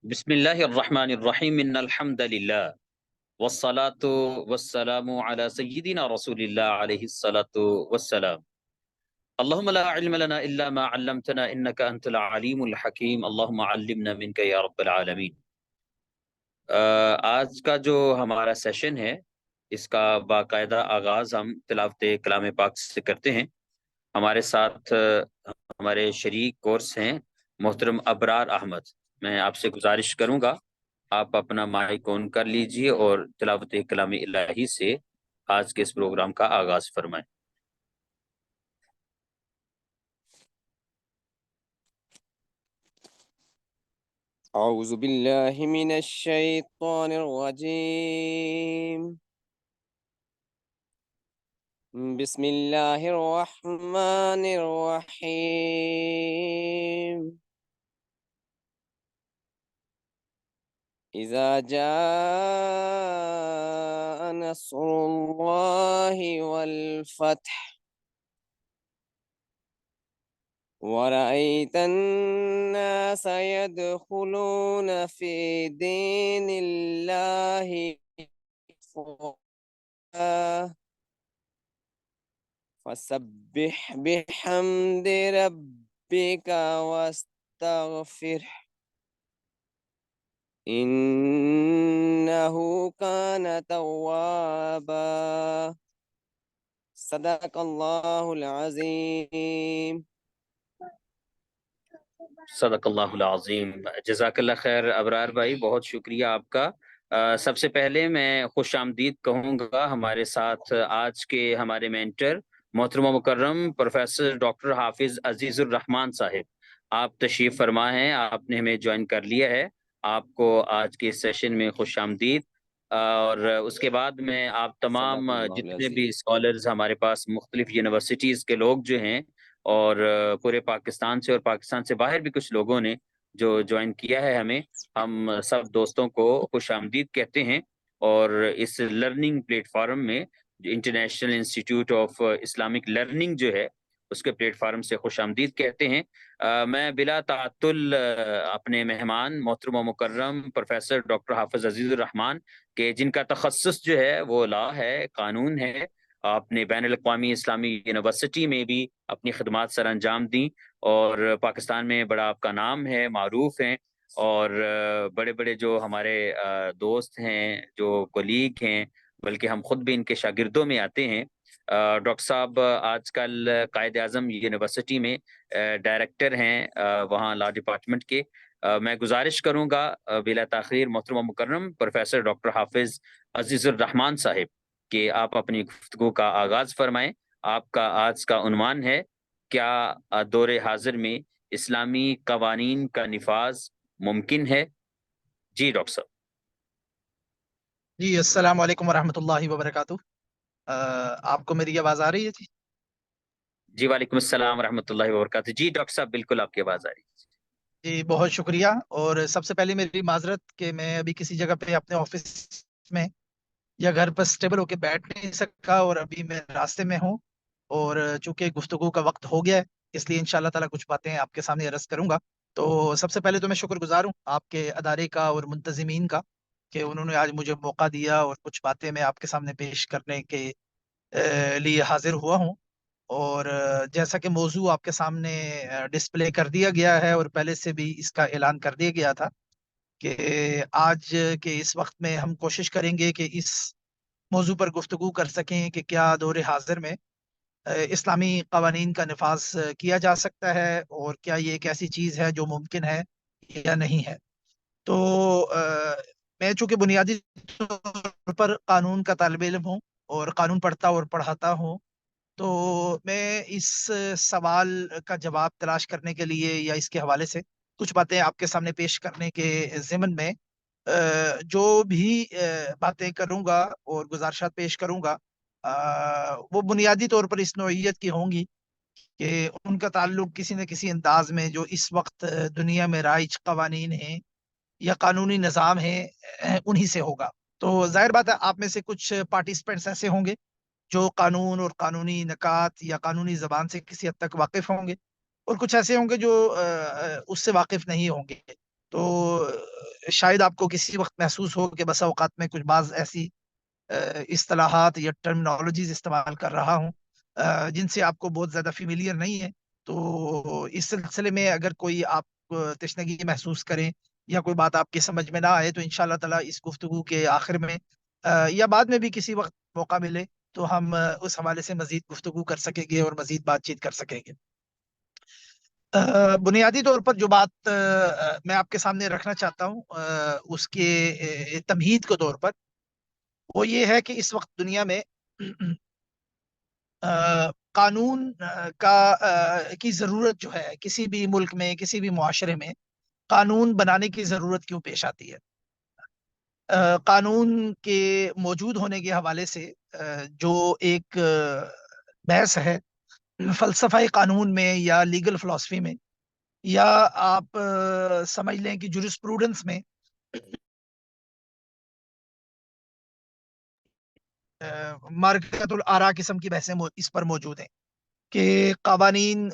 بسم اللہ الرحمن الرحیم ان الحمد للہ والصلاة والسلام علی سیدنا رسول اللہ علیہ الصلاة والسلام اللہم لا علم لنا الا ما علمتنا انک انت العلیم الحکیم اللہم علمنا منک یا رب العالمین۔ آج کا جو ہمارا سیشن ہے اس کا باقاعدہ آغاز ہم تلاوت کلام پاک سے کرتے ہیں۔ ہمارے ساتھ ہمارے شریک کورس ہیں محترم ابرار احمد۔ میں آپ سے گزارش کروں گا آپ اپنا مائک آن کر لیجئے اور تلاوت کلام الہی سے آج کے اس پروگرام کا آغاز فرمائیں۔ أعوذ بالله من الشيطان الرجيم. بسم الله الرحمن الرحيم. إذا جاء نصر الله والفتح ورأيت الناس يدخلون في دين الله أفواجا فسبح بحمد ربك واستغفره إنه كان توابا صدق الله العظيم. صدق اللہ العظیم۔ جزاک اللہ خیر ابرار بھائی، بہت شکریہ آپ کا۔ سب سے پہلے میں خوش آمدید کہوں گا ہمارے ساتھ آج کے ہمارے مینٹر محترم و مکرم پروفیسر ڈاکٹر حافظ عزیز الرحمان صاحب۔ آپ تشریف فرما ہیں، آپ نے ہمیں جوائن کر لیا ہے۔ آپ کو آج کے سیشن میں خوش آمدید۔ اور اس کے بعد میں آپ تمام صدق اللہ جتنے العظیم. بھی اسکالرز ہمارے پاس مختلف یونیورسٹیز کے لوگ جو ہیں اور پورے پاکستان سے اور پاکستان سے باہر بھی کچھ لوگوں نے جو جوائن کیا ہے ہمیں، ہم سب دوستوں کو خوش آمدید کہتے ہیں۔ اور اس لرننگ پلیٹ فارم میں جو international institute of Islamic learning جو ہے اس کے پلیٹ فارم سے خوش آمدید کہتے ہیں۔ میں بلا تعطل اپنے مہمان محترم و مکرم پروفیسر ڈاکٹر حافظ عزیز الرحمان کے جن کا تخصص جو ہے وہ لا ہے، قانون ہے، آپ نے بین الاقوامی اسلامی یونیورسٹی میں بھی اپنی خدمات سر انجام دیں اور پاکستان میں بڑا آپ کا نام ہے، معروف ہیں۔ اور بڑے بڑے جو ہمارے دوست ہیں، جو کولیگ ہیں، بلکہ ہم خود بھی ان کے شاگردوں میں آتے ہیں۔ ڈاکٹر صاحب آج کل قائد اعظم یونیورسٹی میں ڈائریکٹر ہیں وہاں لا ڈپارٹمنٹ کے۔ میں گزارش کروں گا بلا تاخیر محترم و مکرم پروفیسر ڈاکٹر حافظ عزیز الرحمان صاحب کہ آپ اپنی گفتگو کا آغاز فرمائیں۔ آپ کا آج کا عنوان ہے کیا دور حاضر میں اسلامی قوانین کا نفاذ ممکن ہے؟ جی ڈاکٹر صاحب۔ جی السلام علیکم ورحمۃ اللہ وبرکاتہ۔ آپ کو میری آواز آ رہی ہے؟ جی وعلیکم السلام ورحمۃ اللہ وبرکاتہ۔ جی ڈاکٹر صاحب بالکل آپ کی آواز آ رہی ہے۔ جی بہت شکریہ۔ اور سب سے پہلے میری معذرت کہ میں ابھی کسی جگہ پہ اپنے آفس میں یا گھر پر اسٹیبل ہو کے بیٹھ نہیں سکا، اور ابھی میں راستے میں ہوں، اور چونکہ گفتگو کا وقت ہو گیا ہے اس لیے انشاءاللہ تعالیٰ کچھ باتیں آپ کے سامنے عرض کروں گا۔ تو سب سے پہلے تو میں شکر گزار ہوں آپ کے ادارے کا اور منتظمین کا کہ انہوں نے آج مجھے موقع دیا اور کچھ باتیں میں آپ کے سامنے پیش کرنے کے لیے حاضر ہوا ہوں۔ اور جیسا کہ موضوع آپ کے سامنے ڈسپلے کر دیا گیا ہے اور پہلے سے بھی اس کا اعلان کر دیا گیا تھا کہ آج کے اس وقت میں ہم کوشش کریں گے کہ اس موضوع پر گفتگو کر سکیں کہ کیا دور حاضر میں اسلامی قوانین کا نفاذ کیا جا سکتا ہے، اور کیا یہ ایک ایسی چیز ہے جو ممکن ہے یا نہیں ہے۔ تو میں چونکہ بنیادی طور پر قانون کا طالب علم ہوں اور قانون پڑھتا اور پڑھاتا ہوں، تو میں اس سوال کا جواب تلاش کرنے کے لیے یا اس کے حوالے سے کچھ باتیں آپ کے سامنے پیش کرنے کے ضمن میں جو بھی باتیں کروں گا اور گزارشات پیش کروں گا وہ بنیادی طور پر اس نوعیت کی ہوں گی کہ ان کا تعلق کسی نہ کسی انداز میں جو اس وقت دنیا میں رائج قوانین ہیں یا قانونی نظام ہے انہی سے ہوگا۔ تو ظاہر بات ہے آپ میں سے کچھ پارٹیسپینٹس ایسے ہوں گے جو قانون اور قانونی نکات یا قانونی زبان سے کسی حد تک واقف ہوں گے، اور کچھ ایسے ہوں گے جو اس سے واقف نہیں ہوں گے۔ تو شاید آپ کو کسی وقت محسوس ہو کہ بسا اوقات میں کچھ بعض ایسی اصطلاحات یا ٹرمنالوجیز استعمال کر رہا ہوں جن سے آپ کو بہت زیادہ فیملیئر نہیں ہے. تو اس سلسلے میں اگر کوئی آپ تشنگی محسوس کریں یا کوئی بات آپ کی سمجھ میں نہ آئے تو انشاءاللہ تعالی اس گفتگو کے آخر میں یا بعد میں بھی کسی وقت موقع ملے تو ہم اس حوالے سے مزید گفتگو کر سکیں گے اور مزید بات چیت کر سکیں گے. بنیادی طور پر جو بات میں آپ کے سامنے رکھنا چاہتا ہوں اس کے تمہید کے طور پر وہ یہ ہے کہ اس وقت دنیا میں قانون کی ضرورت جو ہے کسی بھی ملک میں کسی بھی معاشرے میں قانون بنانے کی ضرورت کیوں پیش آتی ہے. قانون کے موجود ہونے کے حوالے سے جو ایک بحث ہے فلسفہ قانون میں یا لیگل فلسفی میں یا آپ سمجھ لیں کہ جورسپروڈنس میں مارکت الآراء قسم کی بحثیں اس پر موجود ہیں کہ قوانین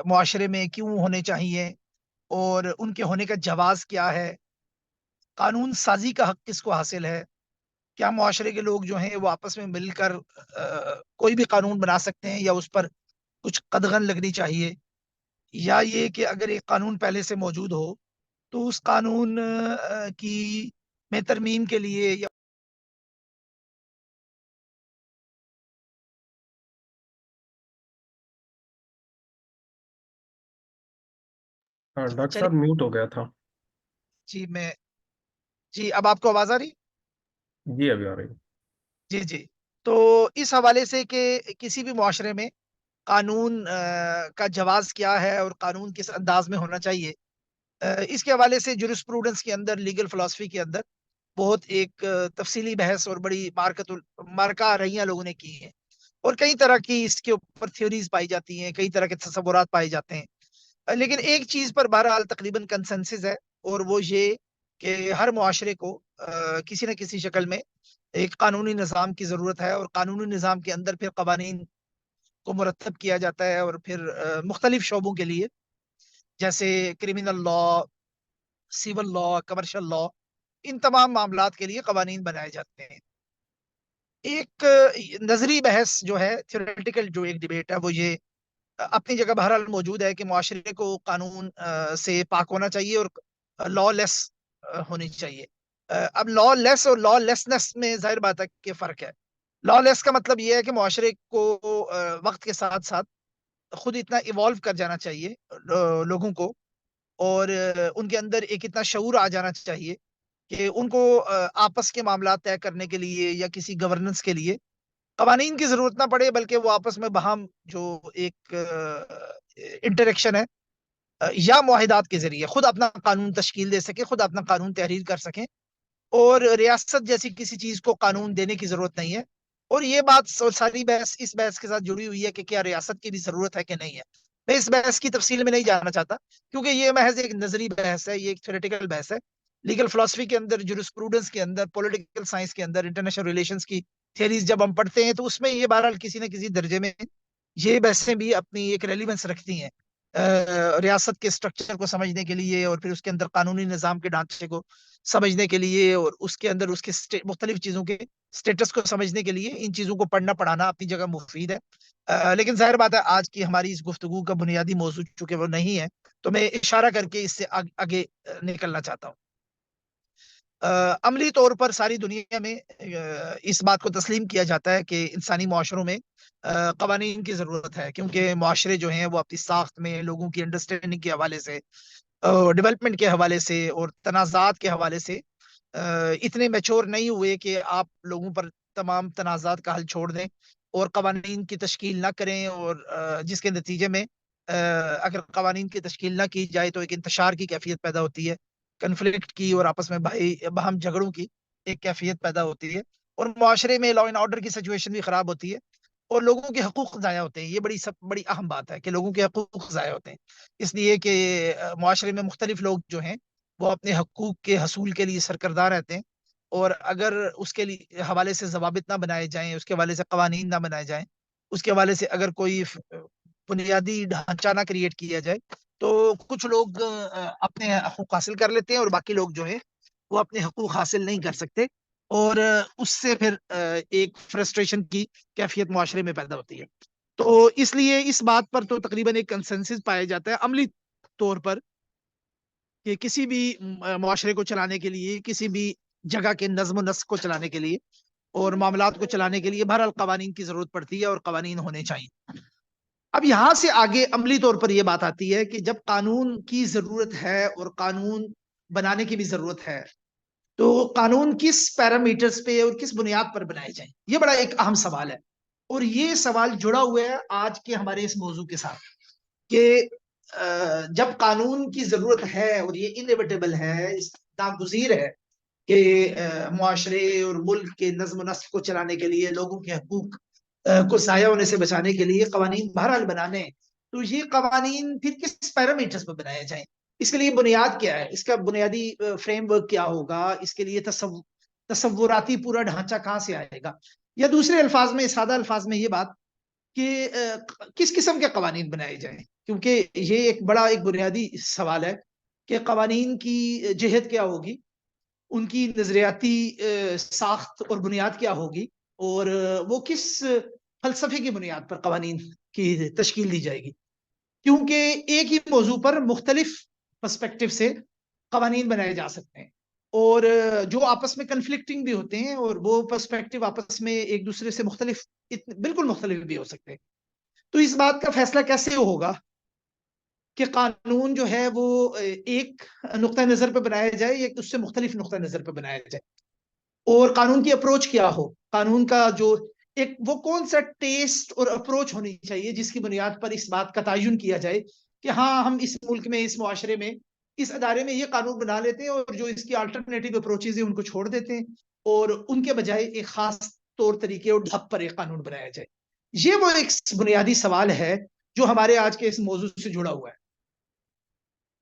معاشرے میں کیوں ہونے چاہیے اور ان کے ہونے کا جواز کیا ہے، قانون سازی کا حق کس کو حاصل ہے، کیا معاشرے کے لوگ جو ہیں وہ آپس میں مل کر کوئی بھی قانون بنا سکتے ہیں یا اس پر کچھ قدغن لگنی چاہیے، یا یہ کہ اگر ایک قانون پہلے سے موجود ہو تو اس قانون کی میں ترمیم کے لیے یا ہاں ڈاکٹر چلیے صاحب میوٹ ہو گیا تھا. میں جی اب آپ کو آواز آ رہی؟ جی ابھی آ رہی. جی جی. تو اس حوالے سے کہ کسی بھی معاشرے میں قانون کا جواز کیا ہے اور قانون کس انداز میں ہونا چاہیے، اس کے حوالے سے جورسپروڈنس کے اندر لیگل فلسفی کے اندر بہت ایک تفصیلی بحث اور بڑی مارکہ رہیاں لوگوں نے کی ہیں اور کئی طرح کی اس کے اوپر تھیوریز پائی جاتی ہیں، کئی طرح کے تصورات پائے جاتے ہیں. لیکن ایک چیز پر بہرحال تقریباً کنسنسس ہے اور وہ یہ کہ ہر معاشرے کو کسی نہ کسی شکل میں ایک قانونی نظام کی ضرورت ہے اور قانونی نظام کے اندر پھر قوانین کو مرتب کیا جاتا ہے اور پھر مختلف شعبوں کے لیے جیسے criminal law, civil law, commercial law, ان تمام معاملات کے لیے قوانین بنائے جاتے ہیں. ایک نظری بحث جو ہے تھیوریٹیکل جو ایک ڈیبیٹ ہے وہ یہ اپنی جگہ بہرحال موجود ہے کہ معاشرے کو قانون سے پاک ہونا چاہیے اور لا لیس ہونی چاہیے. اب لا لیس اور لا لیسنس میں ظاہر بات ہے کہ فرق ہے. لا لیس کا مطلب یہ ہے کہ معاشرے کو وقت کے ساتھ ساتھ خود اتنا ایوالو کر جانا چاہیے لوگوں کو، اور ان کے اندر ایک اتنا شعور آ جانا چاہیے کہ ان کو آپس کے معاملات طے کرنے کے لیے یا کسی گورننس کے لیے قوانین کی ضرورت نہ پڑے، بلکہ وہ آپس میں باہم جو ایک انٹریکشن ہے یا معاہدات کے ذریعے خود اپنا قانون تشکیل دے سکے، خود اپنا قانون تحریر کر سکیں، اور ریاست جیسی کسی چیز کو قانون دینے کی ضرورت نہیں ہے. اور یہ بات ساری بحث اس بحث کے ساتھ جڑی ہوئی ہے کہ کیا ریاست کی بھی ضرورت ہے کہ نہیں ہے. میں اس بحث کی تفصیل میں نہیں جانا چاہتا کیونکہ یہ محض ایک نظری بحث ہے، یہ ایک تھیوریٹیکل بحث ہے. لیگل فلسفی کے اندر، جورسپروڈنس کے اندر، پولیٹیکل سائنس کے اندر، انٹرنیشنل ریلیشنز کی تھیریز جب ہم پڑھتے ہیں تو اس میں یہ بہرحال کسی نہ کسی درجے میں یہ بحثیں بھی اپنی ایک ریلیونس رکھتی ہیں ریاست کے سٹرکچر کو سمجھنے کے لیے اور پھر اس کے اندر قانونی نظام کے ڈھانچے کو سمجھنے کے لیے اور اس کے اندر اس کے مختلف چیزوں کے سٹیٹس کو سمجھنے کے لیے ان چیزوں کو پڑھنا پڑھانا اپنی جگہ مفید ہے. لیکن ظاہر بات ہے آج کی ہماری اس گفتگو کا بنیادی موضوع چونکہ وہ نہیں ہے تو میں اشارہ کر کے اس سے آگے نکلنا چاہتا ہوں. عملی طور پر ساری دنیا میں اس بات کو تسلیم کیا جاتا ہے کہ انسانی معاشروں میں قوانین کی ضرورت ہے، کیونکہ معاشرے جو ہیں وہ اپنی ساخت میں لوگوں کی انڈرسٹینڈنگ کے حوالے سے، ڈیولپمنٹ کے حوالے سے اور تنازعات کے حوالے سے اتنے میچور نہیں ہوئے کہ آپ لوگوں پر تمام تنازعات کا حل چھوڑ دیں اور قوانین کی تشکیل نہ کریں، اور جس کے نتیجے میں اگر قوانین کی تشکیل نہ کی جائے تو ایک انتشار کی کیفیت پیدا ہوتی ہے، کنفلکٹ کی اور آپس میں باہم جھگڑوں کی ایک کیفیت پیدا ہوتی ہے، اور معاشرے میں لا اینڈ آرڈر کی سچویشن بھی خراب ہوتی ہے اور لوگوں کے حقوق ضائع ہوتے ہیں. یہ بڑی اہم بات ہے کہ لوگوں کے حقوق ضائع ہوتے ہیں، اس لیے کہ معاشرے میں مختلف لوگ جو ہیں وہ اپنے حقوق کے حصول کے لیے سرکردہ رہتے ہیں، اور اگر اس کے لیے حوالے سے ضوابط نہ بنائے جائیں، اس کے حوالے سے قوانین نہ بنائے جائیں، اس کے حوالے سے اگر کوئی بنیادی ڈھانچہ نہ کریٹ کیا جائے تو کچھ لوگ اپنے حقوق حاصل کر لیتے ہیں اور باقی لوگ جو ہے وہ اپنے حقوق حاصل نہیں کر سکتے، اور اس سے پھر ایک فرسٹریشن کی کیفیت معاشرے میں پیدا ہوتی ہے۔ تو اس لیے اس بات پر تو تقریباً ایک کنسنسس پایا جاتا ہے عملی طور پر کہ کسی بھی معاشرے کو چلانے کے لیے، کسی بھی جگہ کے نظم و نسق کو چلانے کے لیے اور معاملات کو چلانے کے لیے بہرحال قوانین کی ضرورت پڑتی ہے، اور قوانین ہونے چاہیے۔ اب یہاں سے آگے عملی طور پر یہ بات آتی ہے کہ جب قانون کی ضرورت ہے اور قانون بنانے کی بھی ضرورت ہے، تو قانون کس پیرامیٹرز پہ اور کس بنیاد پر بنائے جائیں، یہ بڑا ایک اہم سوال ہے، اور یہ سوال جڑا ہوا ہے آج کے ہمارے اس موضوع کے ساتھ کہ جب قانون کی ضرورت ہے اور یہ انیویٹیبل ہے، ناگزیر ہے کہ معاشرے اور ملک کے نظم و نسق کو چلانے کے لیے، لوگوں کے حقوق کو ضائع ہونے سے بچانے کے لیے قوانین بہرحال بنانے، تو یہ قوانین پھر کس پیرامیٹرز پر بنائے جائیں، اس کے لیے بنیاد کیا ہے، اس کا بنیادی فریم ورک کیا ہوگا، اس کے لیے تصوراتی پورا ڈھانچہ کہاں سے آئے گا، یا دوسرے الفاظ میں، سادہ الفاظ میں یہ بات کہ کس قسم کے قوانین بنائے جائیں، کیونکہ یہ ایک بڑا ایک بنیادی سوال ہے کہ قوانین کی جہت کیا ہوگی، ان کی نظریاتی ساخت اور بنیاد کیا ہوگی، اور وہ کس فلسفے کی بنیاد پر قوانین کی تشکیل دی جائے گی، کیونکہ ایک ہی موضوع پر مختلف پرسپیکٹو سے قوانین بنائے جا سکتے ہیں، اور جو آپس میں کنفلکٹنگ بھی ہوتے ہیں، اور وہ پرسپیکٹو آپس میں ایک دوسرے سے مختلف، بالکل مختلف بھی ہو سکتے ہیں۔ تو اس بات کا فیصلہ کیسے ہوگا کہ قانون جو ہے وہ ایک نقطہ نظر پہ بنایا جائے یا اس سے مختلف نقطہ نظر پہ بنایا جائے، اور قانون کی اپروچ کیا ہو، قانون کا جو ایک وہ کون سا ٹیسٹ اور اپروچ ہونی چاہیے جس کی بنیاد پر اس بات کا تعین کیا جائے کہ ہاں ہم اس ملک میں، اس معاشرے میں، اس ادارے میں یہ قانون بنا لیتے ہیں، اور جو اس کی الٹرنیٹیو اپروچز ہیں ان کو چھوڑ دیتے ہیں، اور ان کے بجائے ایک خاص طور طریقے اور ڈھب پر ایک قانون بنایا جائے۔ یہ وہ ایک بنیادی سوال ہے جو ہمارے آج کے اس موضوع سے جڑا ہوا ہے۔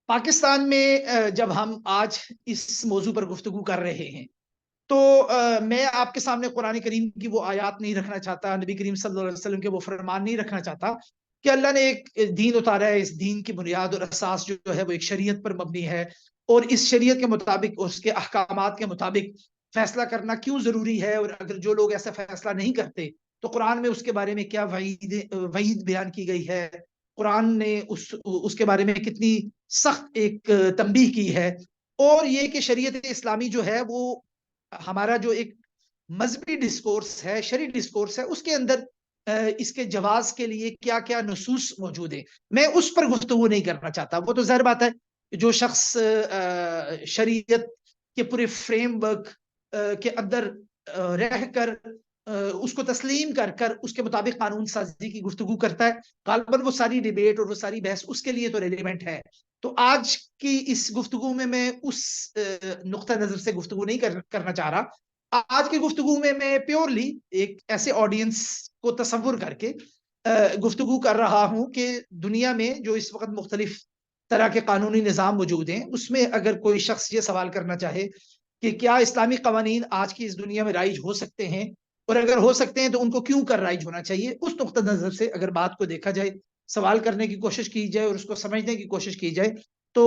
پاکستان میں جب ہم آج اس موضوع پر گفتگو کر رہے ہیں، تو میں آپ کے سامنے قرآن کریم کی وہ آیات نہیں رکھنا چاہتا، نبی کریم صلی اللہ علیہ وسلم کے وہ فرمان نہیں رکھنا چاہتا کہ اللہ نے ایک دین اتارا ہے، اس دین کی بنیاد اور اساس جو ہے وہ ایک شریعت پر مبنی ہے، اور اس شریعت کے مطابق، اس کے احکامات کے مطابق فیصلہ کرنا کیوں ضروری ہے، اور اگر جو لوگ ایسا فیصلہ نہیں کرتے تو قرآن میں اس کے بارے میں کیا وعید بیان کی گئی ہے، قرآن نے اس کے بارے میں کتنی سخت ایک تنبیہ کی ہے، اور یہ کہ شریعت اسلامی جو ہے وہ ہمارا جو ایک مذہبی ڈسکورس ہے، شرعی ڈسکورس ہے، اس کے اندر اس کے جواز کے لیے کیا کیا نصوص موجود ہیں، میں اس پر گفتگو نہیں کرنا چاہتا۔ وہ تو ظاہر بات ہے جو شخص شریعت کے پورے فریم ورک کے اندر رہ کر اس کو تسلیم کر کر اس کے مطابق قانون سازی کی گفتگو کرتا ہے، غالباً وہ ساری ڈیبیٹ اور وہ ساری بحث اس کے لیے تو ریلیونٹ ہے۔ تو آج کی اس گفتگو میں اس نقطہ نظر سے گفتگو نہیں کرنا چاہ رہا۔ آج کی گفتگو میں پیورلی ایک ایسے آڈینس کو تصور کر کے گفتگو کر رہا ہوں کہ دنیا میں جو اس وقت مختلف طرح کے قانونی نظام موجود ہیں، اس میں اگر کوئی شخص یہ سوال کرنا چاہے کہ کیا اسلامی قوانین آج کی اس دنیا میں رائج ہو سکتے ہیں، اور اگر ہو سکتے ہیں تو ان کو کیوں کر رائج ہونا چاہیے، اس نقطہ نظر سے اگر بات کو دیکھا جائے، سوال کرنے کی کوشش کی جائے اور اس کو سمجھنے کی کوشش کی جائے، تو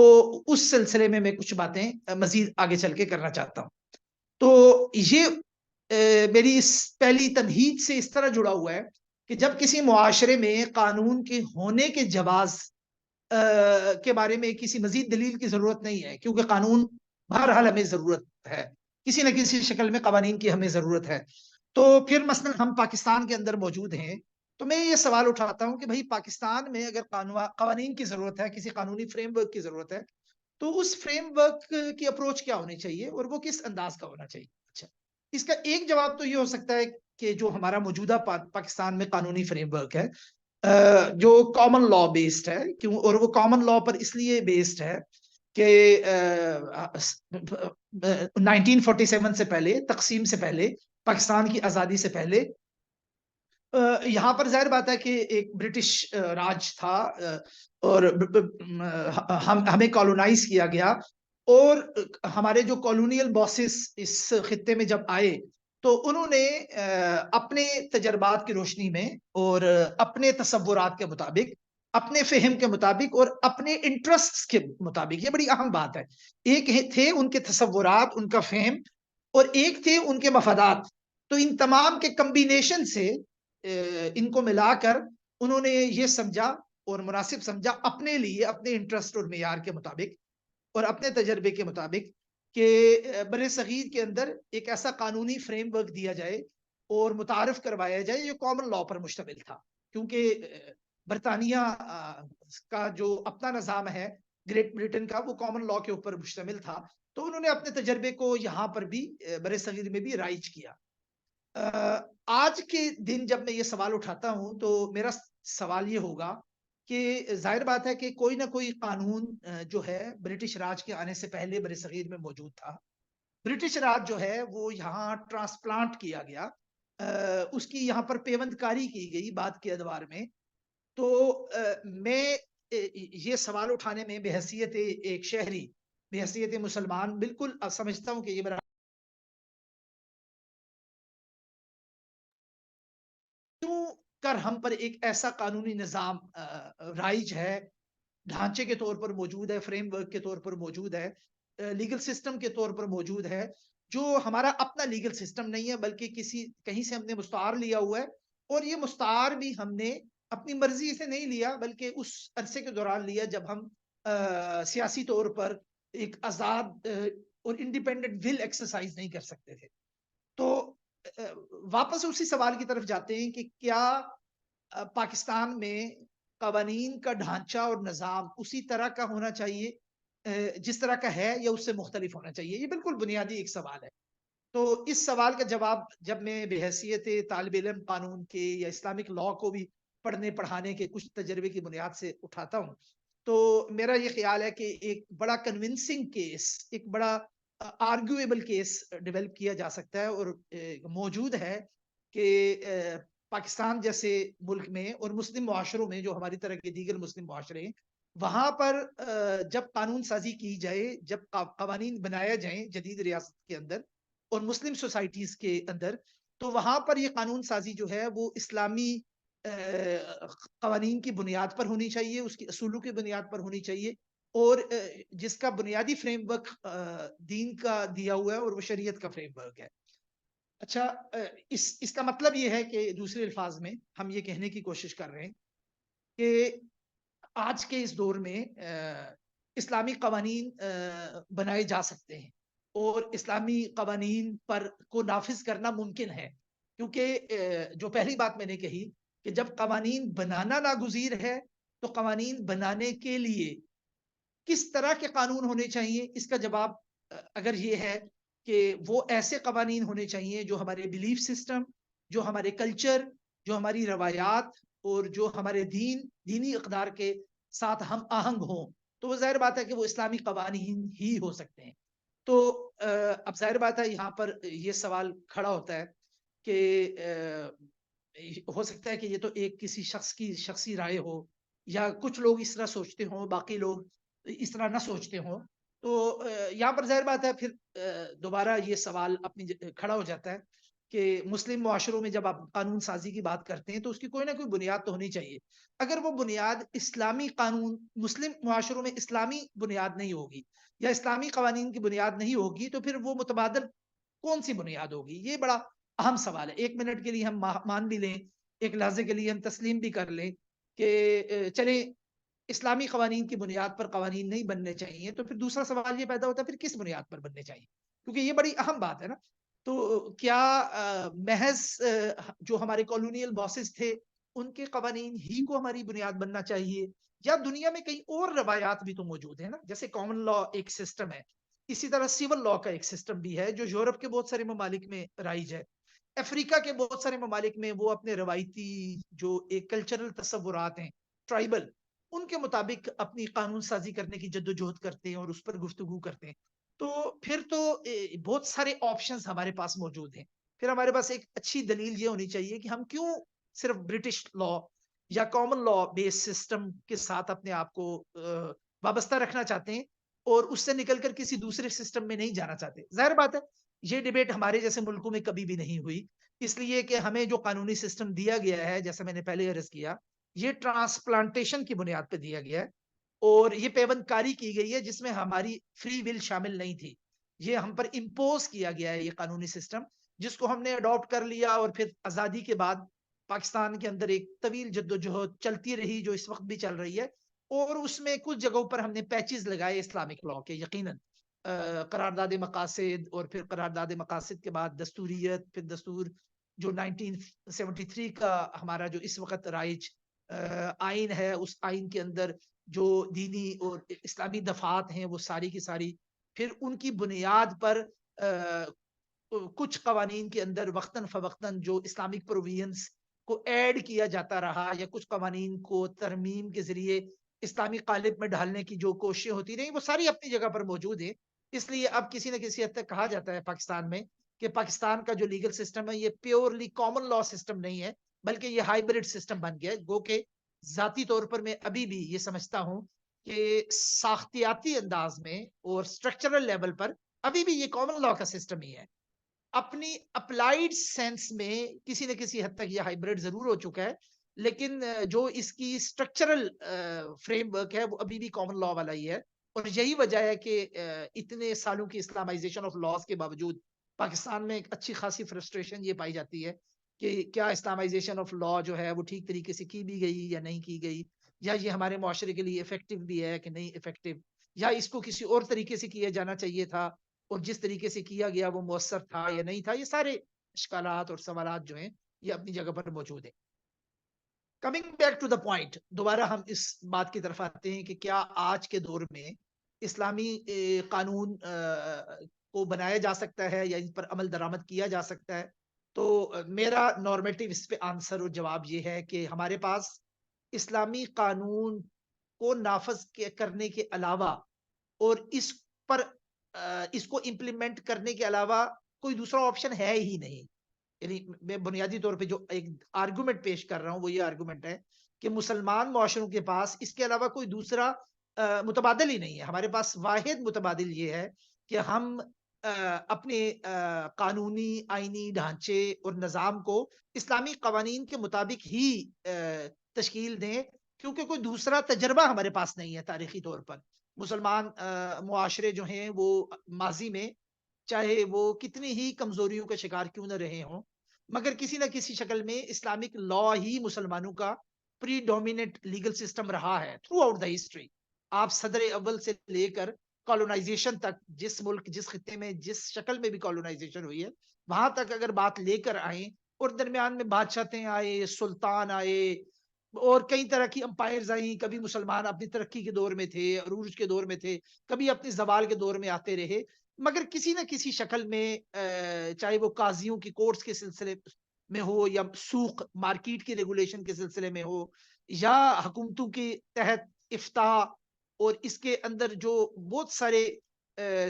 اس سلسلے میں کچھ باتیں مزید آگے چل کے کرنا چاہتا ہوں۔ تو یہ میری اس پہلی تمہید سے اس طرح جڑا ہوا ہے کہ جب کسی معاشرے میں قانون کے ہونے کے جواز کے بارے میں کسی مزید دلیل کی ضرورت نہیں ہے، کیونکہ قانون بہرحال ہمیں ضرورت ہے، کسی نہ کسی شکل میں قوانین کی ہمیں ضرورت ہے، تو پھر مثلا ہم پاکستان کے اندر موجود ہیں، تو میں یہ سوال اٹھاتا ہوں کہ بھائی پاکستان میں اگر قوانین کی ضرورت ہے، کسی قانونی فریم ورک کی ضرورت ہے، تو اس فریم ورک کی اپروچ کیا ہونی چاہیے اور وہ کس انداز کا ہونا چاہیے؟ اچھا، اس کا ایک جواب تو یہ ہو سکتا ہے کہ جو ہمارا موجودہ پاکستان میں قانونی فریم ورک ہے جو کامن لا بیسڈ ہے، کیوں، اور وہ کامن لا پر اس لیے بیسڈ ہے کہ 1947 سے پہلے، تقسیم سے پہلے، پاکستان کی آزادی سے پہلے یہاں پر ظاہر بات ہے کہ ایک برٹش راج تھا، اور ہمیں کالونائز کیا گیا، اور ہمارے جو کالونیل باسز اس خطے میں جب آئے تو انہوں نے اپنے تجربات کی روشنی میں اور اپنے تصورات کے مطابق اپنے فہم کے مطابق اور اپنے انٹرسٹ کے مطابق. یہ بڑی اہم بات ہے. ایک تھے ان کے تصورات، ان کا فہم، اور ایک تھے ان کے مفادات. تو ان تمام کے کمبینیشن سے ان کو ملا کر انہوں نے یہ سمجھا اور مناسب سمجھا اپنے لیے، اپنے انٹرسٹ اور معیار کے مطابق اور اپنے تجربے کے مطابق، کہ بر صغیر کے اندر ایک ایسا قانونی فریم ورک دیا جائے اور متعارف کروایا جائے جو کامن لا پر مشتمل تھا. کیونکہ برطانیہ کا جو اپنا نظام ہے، گریٹ بریٹن کا، وہ کامن لا کے اوپر مشتمل تھا. تو انہوں نے اپنے تجربے کو یہاں پر بھی بر صغیر میں بھی رائج کیا. آج کے دن جب میں یہ سوال اٹھاتا ہوں تو میرا سوال یہ ہوگا کہ ظاہر بات ہے کہ کوئی نہ کوئی قانون جو ہے برٹش راج کے آنے سے پہلے بر صغیر میں موجود تھا. برٹش راج جو ہے وہ یہاں ٹرانسپلانٹ کیا گیا، اس کی یہاں پر پیوند کاری کی گئی بعد کے ادوار میں. تو میں یہ سوال اٹھانے میں بحیثیت ایک شہری، بحیثیت مسلمان، بالکل سمجھتا ہوں کہ یہ میرا کیوں کر ہم پر ایک ایسا قانونی نظام رائج ہے، ڈھانچے کے طور پر موجود ہے، فریم ورک کے طور پر موجود ہے، لیگل سسٹم کے طور پر موجود ہے، جو ہمارا اپنا لیگل سسٹم نہیں ہے بلکہ کہیں سے ہم نے مستعار لیا ہوا ہے. اور یہ مستعار بھی ہم نے اپنی مرضی سے نہیں لیا بلکہ اس عرصے کے دوران لیا جب ہم سیاسی طور پر ایک آزاد اور انڈیپینڈنٹ ول ایکسرسائز نہیں کر سکتے تھے. تو واپس اسی سوال کی طرف جاتے ہیں کہ کیا پاکستان میں قوانین کا ڈھانچہ اور نظام اسی طرح کا ہونا چاہیے جس طرح کا ہے، یا اس سے مختلف ہونا چاہیے؟ یہ بالکل بنیادی ایک سوال ہے. تو اس سوال کا جواب جب میں بحیثیت طالب علم قانون کے یا اسلامک لا کو بھی پڑھنے پڑھانے کے کچھ تجربے کی بنیاد سے اٹھاتا ہوں، تو میرا یہ خیال ہے کہ ایک بڑا کنونسنگ کیس، ایک بڑا آرگویبل کیس ڈیولپ کیا جا سکتا ہے اور موجود ہے کہ پاکستان جیسے ملک میں اور مسلم معاشروں میں، جو ہماری طرح کے دیگر مسلم معاشرے ہیں، وہاں پر جب قانون سازی کی جائے، جب قوانین بنایا جائیں جدید ریاست کے اندر اور مسلم سوسائٹیز کے اندر، تو وہاں پر یہ قانون سازی جو ہے وہ اسلامی قوانین کی بنیاد پر ہونی چاہیے، اس کی اصولوں کی بنیاد پر ہونی چاہیے، اور جس کا بنیادی فریم ورک دین کا دیا ہوا ہے اور وہ شریعت کا فریم ورک ہے. اچھا، اس کا مطلب یہ ہے کہ دوسرے الفاظ میں ہم یہ کہنے کی کوشش کر رہے ہیں کہ آج کے اس دور میں اسلامی قوانین بنائے جا سکتے ہیں اور اسلامی قوانین پر کو نافذ کرنا ممکن ہے. کیونکہ جو پہلی بات میں نے کہی کہ جب قوانین بنانا ناگزیر ہے تو قوانین بنانے کے لیے کس طرح کے قانون ہونے چاہیے، اس کا جواب اگر یہ ہے کہ وہ ایسے قوانین ہونے چاہیے جو ہمارے بلیف سسٹم، جو ہمارے کلچر، جو ہماری روایات اور جو ہمارے دینی اقدار کے ساتھ ہم آہنگ ہوں، تو وہ ظاہر بات ہے کہ وہ اسلامی قوانین ہی ہو سکتے ہیں. تو اب ظاہر بات ہے یہاں پر یہ سوال کھڑا ہوتا ہے کہ ہو سکتا ہے کہ یہ تو ایک کسی شخص کی شخصی رائے ہو، یا کچھ لوگ اس طرح سوچتے ہوں، باقی لوگ اس طرح نہ سوچتے ہوں. تو یہاں پر ظاہر بات ہے پھر دوبارہ یہ سوال اپنی کھڑا ہو جاتا ہے کہ مسلم معاشروں میں جب آپ قانون سازی کی بات کرتے ہیں تو اس کی کوئی نہ کوئی بنیاد تو ہونی چاہیے. اگر وہ بنیاد اسلامی قانون، مسلم معاشروں میں اسلامی بنیاد نہیں ہوگی یا اسلامی قوانین کی بنیاد نہیں ہوگی، تو پھر وہ متبادل کون سی بنیاد ہوگی؟ یہ بڑا اہم سوال ہے. ایک منٹ کے لیے ہم مان بھی لیں، ایک لحظے کے لیے ہم تسلیم بھی کر لیں کہ چلیں اسلامی قوانین کی بنیاد پر قوانین نہیں بننے چاہیے، تو پھر دوسرا سوال یہ پیدا ہوتا ہے پھر کس بنیاد پر بننے چاہیے؟ کیونکہ یہ بڑی اہم بات ہے نا. تو کیا محض جو ہمارے کالونیل باسز تھے ان کے قوانین ہی کو ہماری بنیاد بننا چاہیے، یا دنیا میں کئی اور روایات بھی تو موجود ہیں نا؟ جیسے کامن لا ایک سسٹم ہے، اسی طرح سیول لا کا ایک سسٹم بھی ہے جو یورپ کے بہت سارے ممالک میں رائج ہے. افریقہ کے بہت سارے ممالک میں وہ اپنے روایتی جو ایک کلچرل تصورات ہیں، ٹرائبل، ان کے مطابق اپنی قانون سازی کرنے کی جدوجہد کرتے ہیں اور اس پر گفتگو کرتے ہیں. تو پھر تو بہت سارے آپشنز ہمارے پاس موجود ہیں. پھر ہمارے پاس ایک اچھی دلیل یہ ہونی چاہیے کہ ہم کیوں صرف برٹش لا یا کامن لا بیس سسٹم کے ساتھ اپنے آپ کو وابستہ رکھنا چاہتے ہیں اور اس سے نکل کر کسی دوسرے سسٹم میں نہیں جانا چاہتے. ظاہر بات ہے یہ ڈیبیٹ ہمارے جیسے ملکوں میں کبھی بھی نہیں ہوئی، اس لیے کہ ہمیں جو قانونی سسٹم دیا گیا ہے، جیسا میں نے پہلے عرض کیا یہ ٹرانسپلانٹیشن کی بنیاد پہ دیا گیا ہے، اور یہ پیوند کاری کی گئی ہے جس میں ہماری فری ول شامل نہیں تھی. یہ ہم پر امپوز کیا گیا ہے یہ قانونی سسٹم، جس کو ہم نے اڈاپٹ کر لیا، اور پھر آزادی کے بعد پاکستان کے اندر ایک طویل جدوجہد چلتی رہی جو اس وقت بھی چل رہی ہے. اور اس میں کچھ جگہوں پر ہم نے پیچز لگائے اسلامک لا کے، یقیناً قرارداد مقاصد، اور پھر قرارداد مقاصد کے بعد دستوریت، پھر دستور جو 1973 کا ہمارا جو اس وقت رائج آئین ہے، اس آئین کے اندر جو دینی اور اسلامی دفعات ہیں وہ ساری کی ساری، پھر ان کی بنیاد پر کچھ قوانین کے اندر وقتاً فوقتاً جو اسلامک پروویژنس کو ایڈ کیا جاتا رہا، یا کچھ قوانین کو ترمیم کے ذریعے اسلامی قالب میں ڈھالنے کی جو کوششیں ہوتی رہیں، وہ ساری اپنی جگہ پر موجود ہیں. اس لیے اب کسی نہ کسی حد تک کہا جاتا ہے پاکستان میں کہ پاکستان کا جو لیگل سسٹم ہے یہ پیورلی کامن لا سسٹم نہیں ہے، بلکہ یہ ہائیبرڈ سسٹم بن گیا ہے. گو کہ ذاتی طور پر میں ابھی بھی یہ سمجھتا ہوں کہ ساختیاتی انداز میں اور اسٹرکچرل لیول پر ابھی بھی یہ کامن لا کا سسٹم ہی ہے. اپنی اپلائیڈ سینس میں کسی نہ کسی حد تک یہ ہائیبرڈ ضرور ہو چکا ہے، لیکن جو اس کی اسٹرکچرل فریم ورک ہے وہ ابھی بھی کامن لا والا ہی ہے. اور یہی وجہ ہے کہ اتنے سالوں کی اسلامائزیشن آف لاز کے باوجود پاکستان میں ایک اچھی خاصی فرسٹریشن یہ پائی جاتی ہے کہ کیا اسلامائزیشن آف لا جو ہے وہ ٹھیک طریقے سے کی بھی گئی یا نہیں کی گئی، یا یہ ہمارے معاشرے کے لیے افیکٹو بھی ہے کہ نہیں افیکٹو، یا اس کو کسی اور طریقے سے کیا جانا چاہیے تھا، اور جس طریقے سے کیا گیا وہ مؤثر تھا یا نہیں تھا. یہ سارے اشکالات اور سوالات جو ہیں یہ اپنی جگہ پر موجود ہیں. Coming back to the point, دوبارہ ہم اس بات کی طرف آتے ہیں کہ کیا آج کے دور میں اسلامی قانون کو بنایا جا سکتا ہے یا ان پر عمل درآمد کیا جا سکتا ہے. تو میرا نارمیٹو اس پہ آنسر اور جواب یہ ہے کہ ہمارے پاس اسلامی قانون کو نافذ کرنے کے علاوہ اور اس پر اس کو امپلیمنٹ کرنے کے علاوہ کوئی دوسرا آپشن ہے ہی نہیں. یعنی میں بنیادی طور پہ جو ایک آرگومنٹ پیش کر رہا ہوں وہ یہ آرگومنٹ ہے کہ مسلمان معاشروں کے پاس اس کے علاوہ کوئی دوسرا متبادل ہی نہیں ہے. ہمارے پاس واحد متبادل یہ ہے کہ ہم اپنے قانونی آئینی ڈھانچے اور نظام کو اسلامی قوانین کے مطابق ہی تشکیل دیں، کیونکہ کوئی دوسرا تجربہ ہمارے پاس نہیں ہے. تاریخی طور پر مسلمان معاشرے جو ہیں وہ ماضی میں چاہے وہ کتنی ہی کمزوریوں کا شکار کیوں نہ رہے ہوں، مگر کسی نہ کسی شکل میں اسلامک لا ہی مسلمانوں کا پری ڈومیننٹ لیگل سسٹم رہا ہے تھرو آؤٹ دا ہسٹری. آپ صدر اول سے لے کر کالونائزیشن تک، جس ملک جس خطے میں جس شکل میں بھی کالونائزیشن ہوئی ہے وہاں تک اگر بات لے کر آئیں، اور درمیان میں بادشاہتیں آئے، سلطان آئے، اور کئی طرح کی امپائرز آئیں، کبھی مسلمان اپنی ترقی کے دور میں تھے، عروج کے دور میں تھے، کبھی اپنی زوال کے دور میں آتے رہے، مگر کسی نہ کسی شکل میں چاہے وہ قاضیوں کی کورٹس کے سلسلے میں ہو، یا سوق مارکیٹ کی ریگولیشن کے سلسلے میں ہو، یا حکومتوں کے تحت افتاء، اور اس کے اندر جو بہت سارے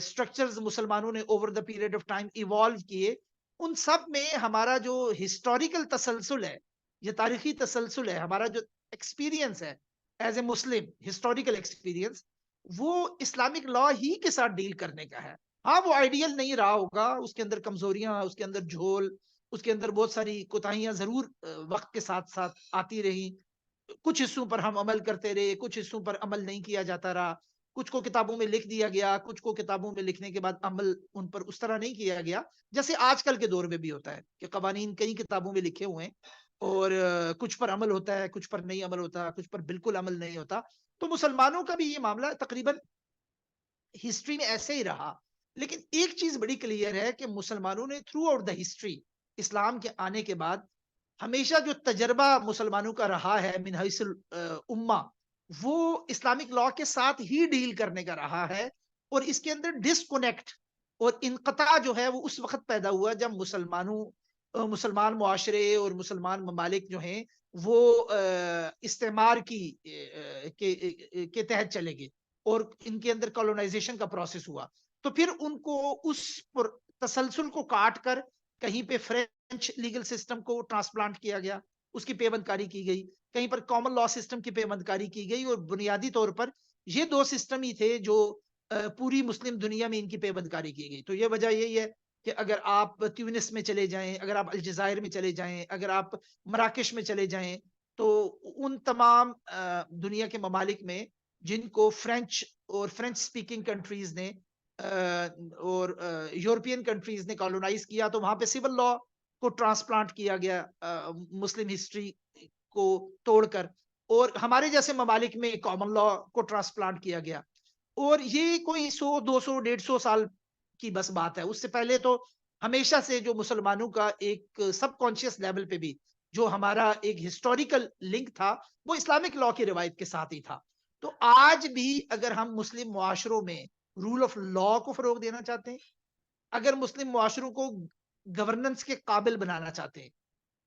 سٹرکچرز مسلمانوں نے over the period of time evolve کیے، ان سب میں ہمارا جو ہسٹوریکل تسلسل ہے، یہ تاریخی تسلسل ہے، ہمارا جو ایکسپیرینس ہے as a Muslim, historical experience, وہ اسلامک لا ہی کے ساتھ ڈیل کرنے کا ہے. ہاں وہ آئیڈیل نہیں رہا ہوگا، اس کے اندر کمزوریاں، اس کے اندر جھول، اس کے اندر بہت ساری کوتاہیاں ضرور وقت کے ساتھ ساتھ آتی رہی. کچھ حصوں پر ہم عمل کرتے رہے، کچھ حصوں پر عمل نہیں کیا جاتا رہا، کچھ کو کتابوں میں لکھ دیا گیا، کچھ کو کتابوں میں لکھنے کے بعد عمل ان پر اس طرح نہیں کیا گیا جیسے آج کل کے دور میں بھی ہوتا ہے کہ قوانین کئی کتابوں میں لکھے ہوئے ہیں اور کچھ پر عمل ہوتا ہے، کچھ پر نہیں عمل ہوتا، کچھ پر بالکل عمل نہیں ہوتا. تو مسلمانوں کا بھی یہ معاملہ تقریباً ہسٹری میں ایسے ہی رہا. لیکن ایک چیز بڑی کلیئر ہے کہ مسلمانوں نے تھرو آؤٹ دا ہسٹری، اسلام کے آنے کے بعد، ہمیشہ جو تجربہ مسلمانوں کا رہا ہے من حیث الامہ، وہ اسلامک لا کے ساتھ ہی ڈیل کرنے کا رہا ہے. اور اس کے اندر ڈسکنیکٹ اور انقطاع جو ہے وہ اس وقت پیدا ہوا جب مسلمان معاشرے اور مسلمان ممالک جو ہیں وہ استعمار کے تحت چلے گئے اور ان کے اندر کالونائزیشن کا پروسیس ہوا. تو پھر ان کو اس تسلسل کو کاٹ کر کہیں پہ فرینچ لیگل سسٹم کو ٹرانسپلانٹ کیا گیا، اس کی پیوند کاری کی گئی، کہیں پر کامن لا سسٹم کی پیوند کاری کی گئی، اور بنیادی طور پر یہ دو سسٹم ہی تھے جو پوری مسلم دنیا میں ان کی پیوند کاری کی گئی. تو یہ وجہ یہی ہے کہ اگر آپ تیونس میں چلے جائیں، اگر آپ الجزائر میں چلے جائیں، اگر آپ مراکش میں چلے جائیں، تو ان تمام دنیا کے ممالک میں جن کو فرینچ اور فرینچ سپیکنگ کنٹریز نے اور یورپین کنٹریز نے کالونائز کیا، تو وہاں پہ سول لا کو ٹرانسپلانٹ کیا گیا مسلم ہسٹری کو توڑ کر، اور ہمارے جیسے ممالک میں کامن لا کو ٹرانسپلانٹ کیا گیا. اور یہ کوئی 100 200 150 سال کی بس بات ہے. اس سے پہلے تو ہمیشہ سے جو مسلمانوں کا ایک سب کانشیس لیول پہ بھی جو ہمارا ایک ہسٹوریکل لنک تھا وہ اسلامک لا کی روایت کے ساتھ ہی تھا. تو آج بھی اگر ہم مسلم معاشروں میں رول آف لا کو فروغ دینا چاہتے ہیں، اگر مسلم معاشروں کو گورننس کے قابل بنانا چاہتے ہیں،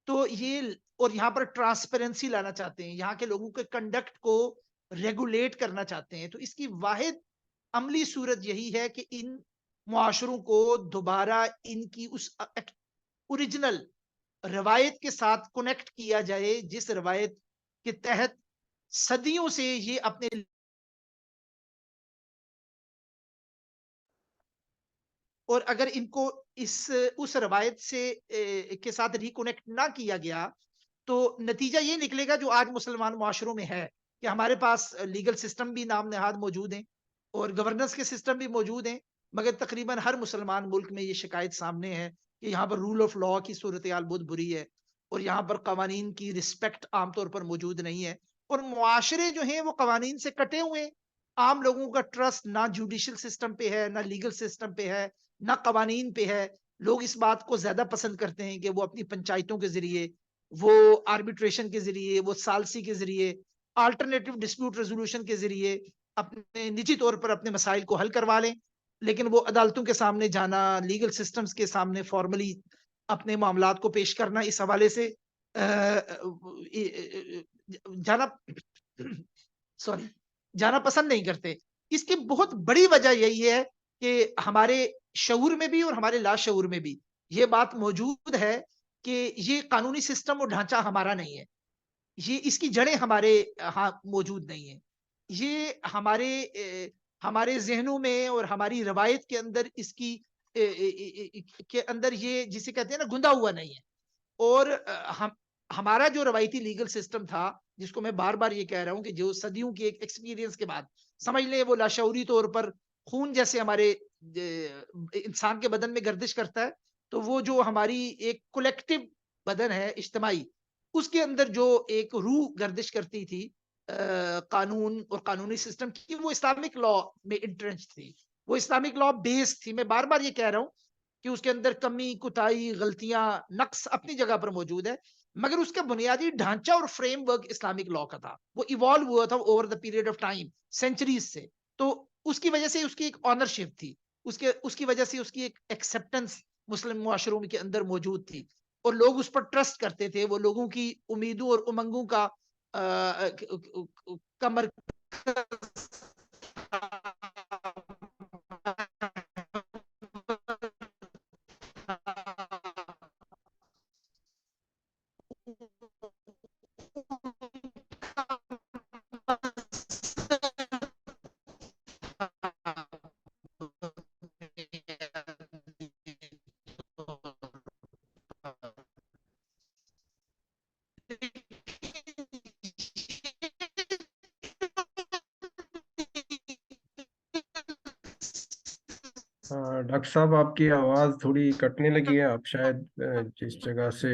تو یہ اور یہاں پر ٹرانسپیرنسی لانا چاہتے ہیں، یہاں کے لوگوں کے کنڈکٹ کو ریگولیٹ کرنا چاہتے ہیں، تو اس کی واحد عملی صورت یہی ہے کہ ان معاشروں کو دوبارہ ان کی اس اوریجنل روایت کے ساتھ کنیکٹ کیا جائے، جس روایت کے تحت صدیوں سے یہ اپنے اور اگر ان کو اس روایت سے کے ساتھ ریکنیکٹ نہ کیا گیا تو نتیجہ یہ نکلے گا جو آج مسلمان معاشروں میں ہے کہ ہمارے پاس لیگل سسٹم بھی نام نہاد موجود ہیں اور گورننس کے سسٹم بھی موجود ہیں، مگر تقریباً ہر مسلمان ملک میں یہ شکایت سامنے ہے کہ یہاں پر رول آف لا کی صورتحال بہت بری ہے اور یہاں پر قوانین کی رسپیکٹ عام طور پر موجود نہیں ہے، اور معاشرے جو ہیں وہ قوانین سے کٹے ہوئے ہیں. عام لوگوں کا ٹرسٹ نہ جوڈیشل سسٹم پہ ہے، نہ لیگل سسٹم پہ ہے، نہ قوانین پہ ہے. لوگ اس بات کو زیادہ پسند کرتے ہیں کہ وہ اپنی پنچایتوں کے ذریعے، وہ آربیٹریشن کے ذریعے، وہ سالسی کے ذریعے، آلٹرنیٹو ڈسپیوٹ ریزولوشن کے ذریعے اپنے نجی طور پر اپنے مسائل کو حل کروا لیں. لیکن وہ عدالتوں کے سامنے جانا، لیگل سسٹمز کے سامنے فارملی اپنے معاملات کو پیش کرنا، اس حوالے سے جانا جانا پسند نہیں کرتے. اس کی بہت بڑی وجہ یہی ہے کہ ہمارے شعور میں بھی اور ہمارے لا شعور میں بھی یہ بات موجود ہے کہ یہ قانونی سسٹم اور ڈھانچہ ہمارا نہیں ہے، یہ اس کی جڑیں ہمارے ہاں موجود نہیں ہیں، یہ ہمارے ذہنوں میں اور ہماری روایت کے اندر اس کی کے اندر یہ جسے کہتے ہیں نا گندا ہوا نہیں ہے. اور ہمارا جو روایتی لیگل سسٹم تھا، جس کو میں بار بار یہ کہہ رہا ہوں کہ جو صدیوں کی ایک ایکسپیرینس کے بعد سمجھ لیں وہ لاشعوری طور پر خون جیسے ہمارے انسان کے بدن میں گردش کرتا ہے، تو وہ جو ہماری ایک کولیکٹیو بدن ہے اجتماعی، اس کے اندر جو ایک روح گردش کرتی تھی قانون اور قانونی سسٹم کی، وہ اسلامک لا میں انٹرنچ تھی، وہ اسلامک لا بیس تھی. میں بار بار یہ کہہ رہا ہوں کہ اس کے اندر کمی، کوتاہی، غلطیاں، نقص اپنی جگہ پر موجود ہے، مگر اس کا بنیادی ڈھانچہ اور فریم ورک اسلامک لا کا تھا. وہ ایوالو ہوا تھا over the period of time, centuries سے. تو اس کی وجہ سے اس کی ایک آنرشپ تھی، اس کی وجہ سے اس کی ایک ایکسیپٹنس مسلم معاشروں کے اندر موجود تھی، اور لوگ اس پر ٹرسٹ کرتے تھے. وہ لوگوں کی امیدوں اور امنگوں کا کمر ڈاکٹر صاحب آپ کی آواز تھوڑی کٹنے لگی ہے، آپ شاید جس جگہ سے